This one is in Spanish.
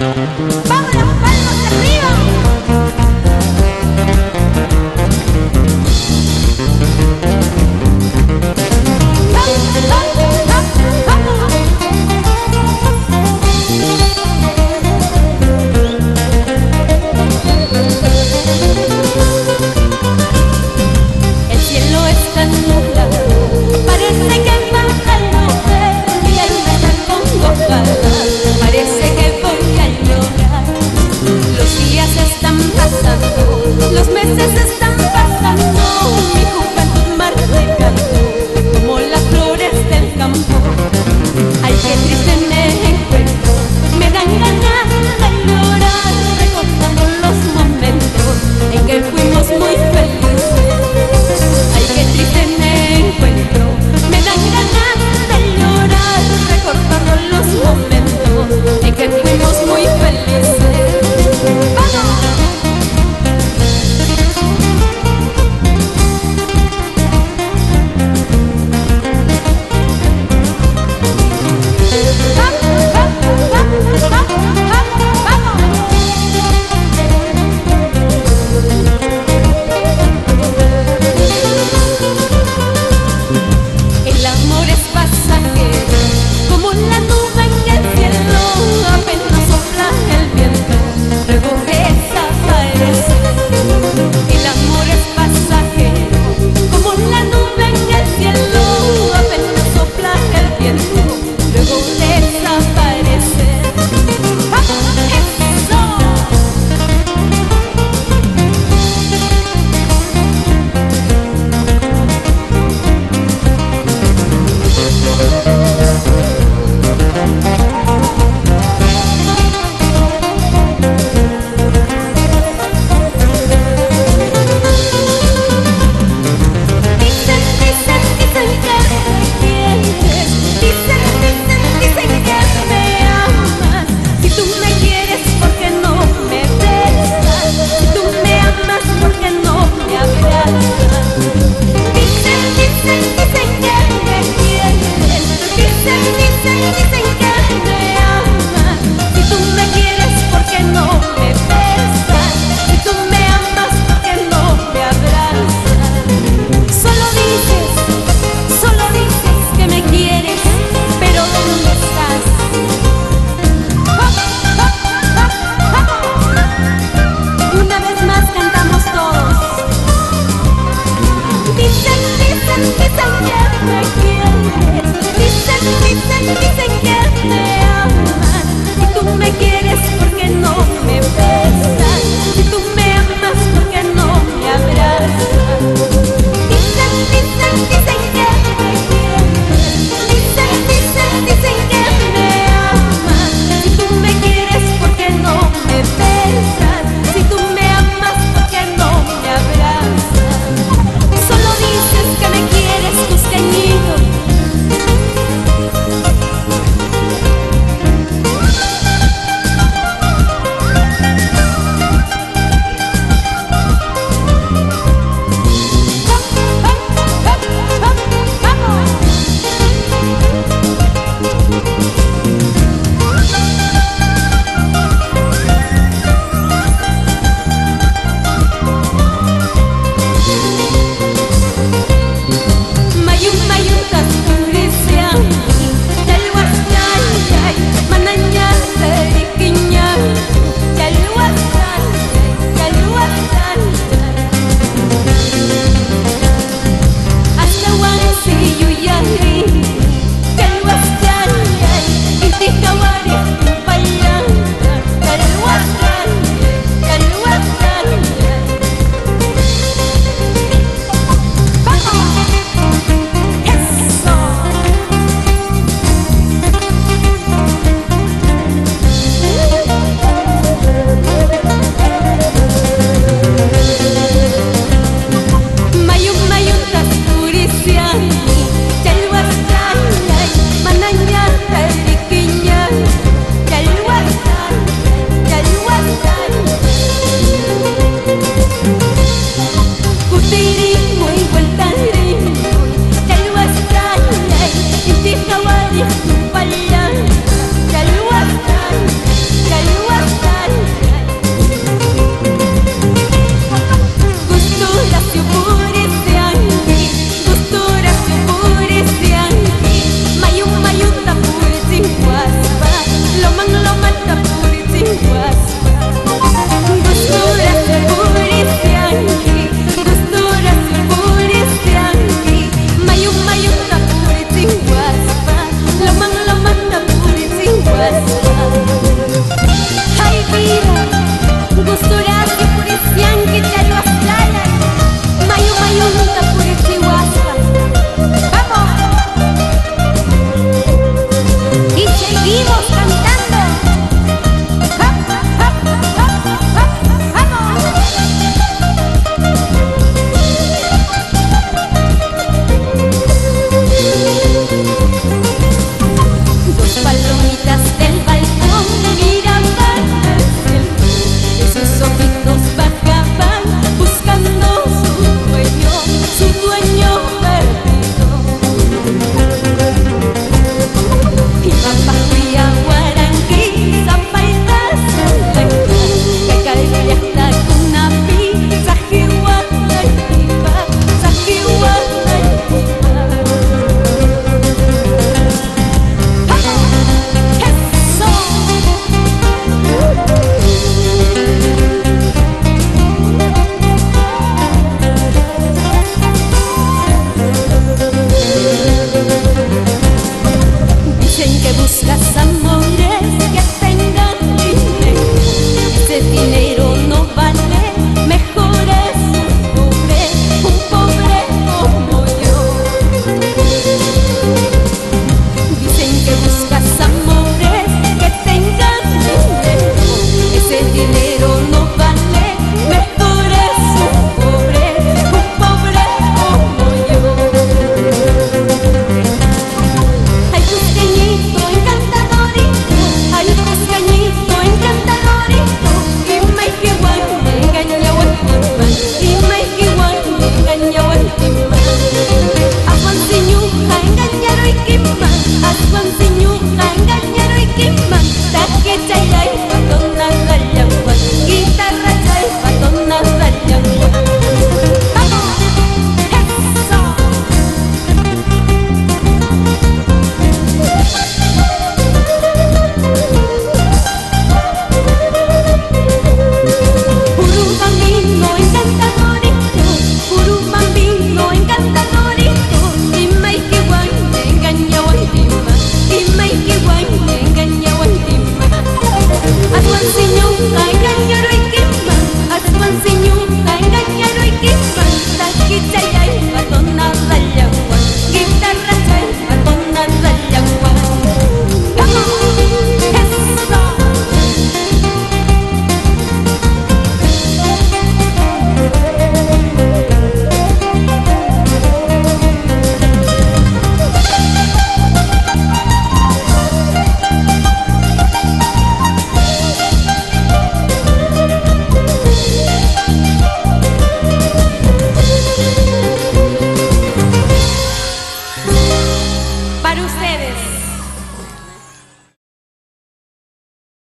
¡Vamos, palmas arriba! El cielo está nublado, parece que va a llover y el mar acongojado, parece que voy a llorar. Los días están pasando, los meses están pasando, mi juventud marchitando como las flores del campo. Ay, qué triste me encuentro, me dan ganas de llorar, recordando los momentos en que fuimos muy felices. Ay, qué triste me encuentro, me dan ganas de llorar, recordando los momentos en que fuimos muy felices. ¡Vamos! El amor es pasajero, como la nube en el cielo, apenas sopla el viento, luego desaparece. El amor es pasajero, como la nube en el cielo, apenas sopla el viento, luego desaparece. ¡Vamos! ¡Eso! Dicen, dicen, dicen que me quieres, dicen, dicen, dicen que me amas, orillas del balcón miraban al cielo y sus ojitos bajaban buscando su dueño perdido. Y papá fría guaranquí, zapaitas blanca, cacahuayata kunapi, sajihuanaytipa, sajihuanaytipa. ¡Eso! Dicen que buscas amor